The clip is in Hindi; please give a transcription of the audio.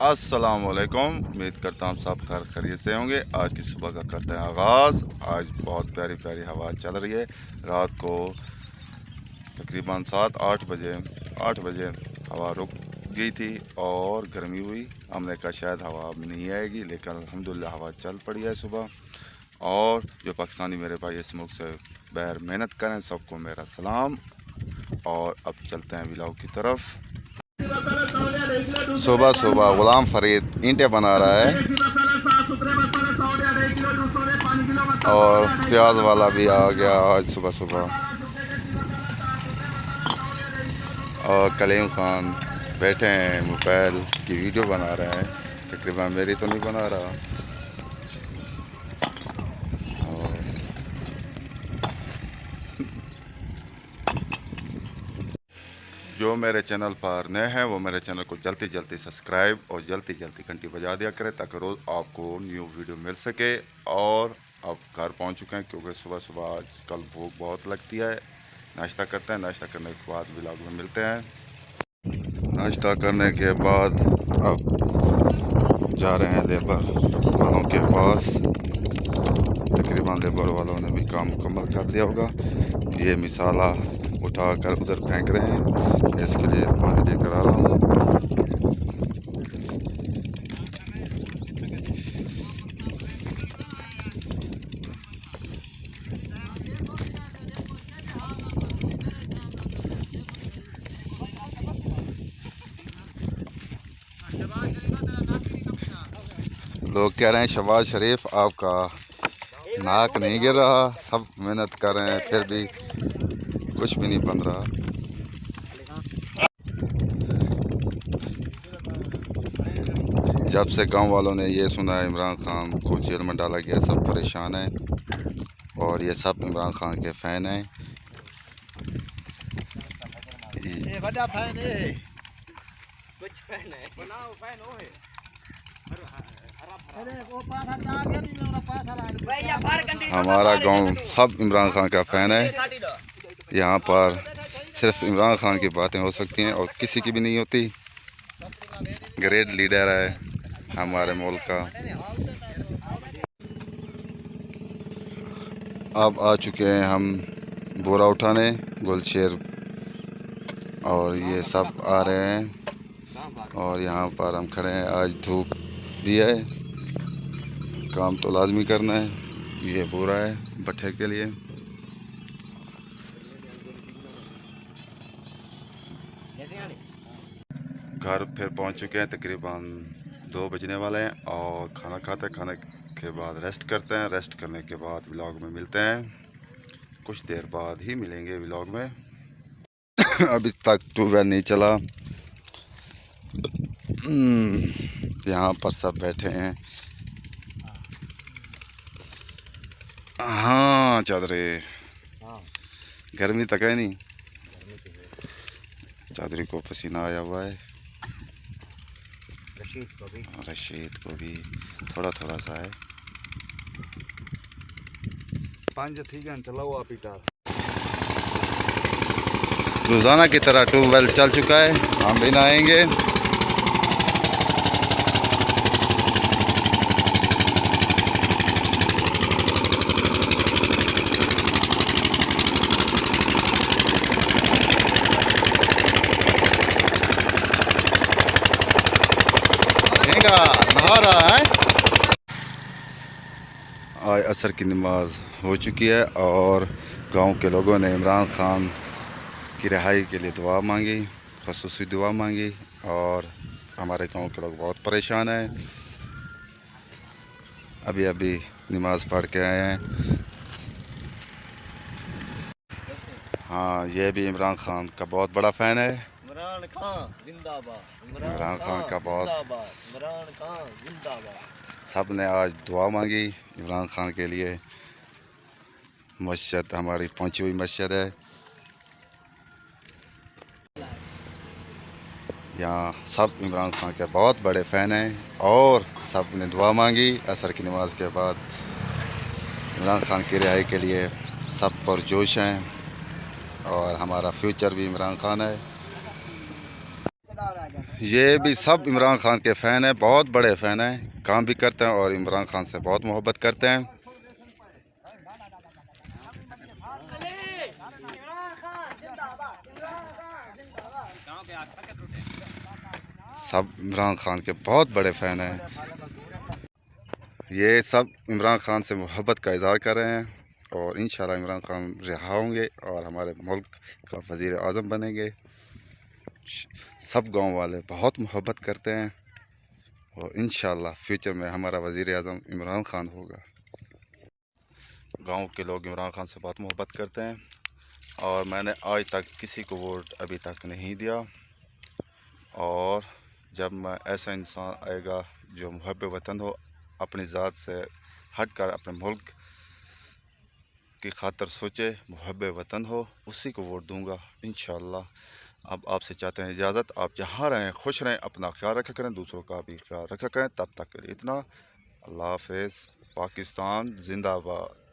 अस्सलामुअलैकुम। उम्मीद करता हूँ सब खैरियत से होंगे। आज की सुबह का करते हैं आगाज़। आज बहुत प्यारी प्यारी हवा चल रही है। रात को तकरीबन 8 बजे हवा रुक गई थी और गर्मी हुई। हमने कहा शायद हवा अब नहीं आएगी, लेकिन अल्हम्दुलिल्लाह हवा चल पड़ी है सुबह। और जो पाकिस्तानी मेरे भाई इस मुल्क से बाहर मेहनत करें, सबको मेरा सलाम। और अब चलते हैं व्लॉग की तरफ। सुबह सुबह गुलाम फरीद ईंटें बना रहा है और प्याज वाला भी आ गया आज सुबह सुबह। और कलीम खान बैठे हैं, मोबाइल की वीडियो बना रहे हैं। तकरीबन मेरी तो नहीं बना रहा। और जो मेरे चैनल पर नए हैं वो मेरे चैनल को जल्दी जल्दी सब्सक्राइब और जल्दी जल्दी घंटी बजा दिया करें, ताकि रोज़ आपको न्यू वीडियो मिल सके। और अब घर पहुंच चुके हैं, क्योंकि सुबह सुबह आजकल भूख बहुत लगती है। नाश्ता करते हैं, नाश्ता करने के बाद व्लॉग में मिलते हैं। नाश्ता करने के बाद अब जा रहे हैं लेबर वालों के पास। तकरीबन लेबर वालों ने भी काम मुकम्मल कर दिया होगा। ये मिसाला उठाकर उधर फेंक रहे हैं, इसके लिए पानी लेकर आ रहा हूँ। लोग कह रहे हैं शहबाज शरीफ आपका नाक नहीं गिर रहा। सब मेहनत कर रहे हैं फिर भी कुछ भी नहीं बन रहा। जब से गांव वालों ने ये सुना है इमरान खान को जेल में डाला गया, सब परेशान हैं और ये सब इमरान खान के फ़ैन हैं। हमारा गांव सब इमरान खान का फ़ैन है। यहाँ पर सिर्फ इमरान खान की बातें हो सकती हैं और किसी की भी नहीं होती। ग्रेट लीडर है हमारे मुल्क का। अब आ चुके हैं हम बोरा उठाने, गुलशेर और ये सब आ रहे हैं और यहाँ पर हम खड़े हैं। आज धूप भी है, काम तो लाजमी करना है। ये बोरा है भट्ठे के लिए। घर फिर पहुंच चुके हैं, तकरीबन 2 बजने वाले हैं और खाना खाने के बाद रेस्ट करते हैं। रेस्ट करने के बाद व्लॉग में मिलते हैं। कुछ देर बाद ही मिलेंगे व्लॉग में। अभी तक ट्यूबवेल नहीं चला। यहाँ पर सब बैठे हैं। हाँ चादरे, गर्मी तक है नहीं, चादरी को पसीना आया हुआ है। रशीद को भी थोड़ा थोड़ा सा है। रोज़ाना की तरह ट्यूबवेल चल चुका है, हम भी नहाएंगे। नहा रहा है। आज असर की नमाज हो चुकी है और गांव के लोगों ने इमरान खान की रिहाई के लिए दुआ मांगी, ख़ुसूसी दुआ मांगी। और हमारे गांव के लोग बहुत परेशान हैं। अभी अभी नमाज पढ़ के आए हैं। हाँ, ये भी इमरान खान का बहुत बड़ा फ़ैन है। इमरान खान जिंदाबाद, इमरान खान का बहुत, इमरान खान जिंदाबाद। सब ने आज दुआ मांगी इमरान खान के लिए। मस्जिद हमारी पहुंची हुई मस्जिद है। यहाँ सब इमरान खान के बहुत बड़े फ़ैन हैं और सब ने दुआ मांगी असर की नमाज के बाद। इमरान खान की रिहाई के लिए सब पुरजोश हैं और हमारा फ्यूचर भी इमरान खान है। ये भी सब इमरान खान के फ़ैन हैं, बहुत बड़े फ़ैन हैं, काम भी करते हैं और इमरान खान से बहुत मोहब्बत करते हैं। सब इमरान खान के बहुत बड़े फ़ैन हैं। ये सब इमरान खान से मोहब्बत का इज़हार कर रहे हैं और इंशाल्लाह इमरान खान रिहा होंगे और हमारे मुल्क का वज़ीर आज़म बनेंगे। सब गांव वाले बहुत मोहब्बत करते हैं और इंशाल्लाह फ्यूचर में हमारा वज़ीर आज़म इमरान खान होगा। गांव के लोग इमरान खान से बहुत मोहब्बत करते हैं और मैंने आज तक किसी को वोट अभी तक नहीं दिया। और जब मैं ऐसा इंसान आएगा जो मुहब्ब वतन हो, अपनी ज़ात से हट कर अपने मुल्क की खातर सोचे, मुहब्ब वतन हो, उसी को वोट दूंगा इंशाअल्लाह। अब आपसे चाहते हैं इजाज़त। आप जहाँ रहें खुश रहें, अपना ख्याल रखा करें, दूसरों का भी ख्याल रखा करें। तब तक के लिए इतना। अल्लाह हाफ़िज़। पाकिस्तान जिंदाबाद।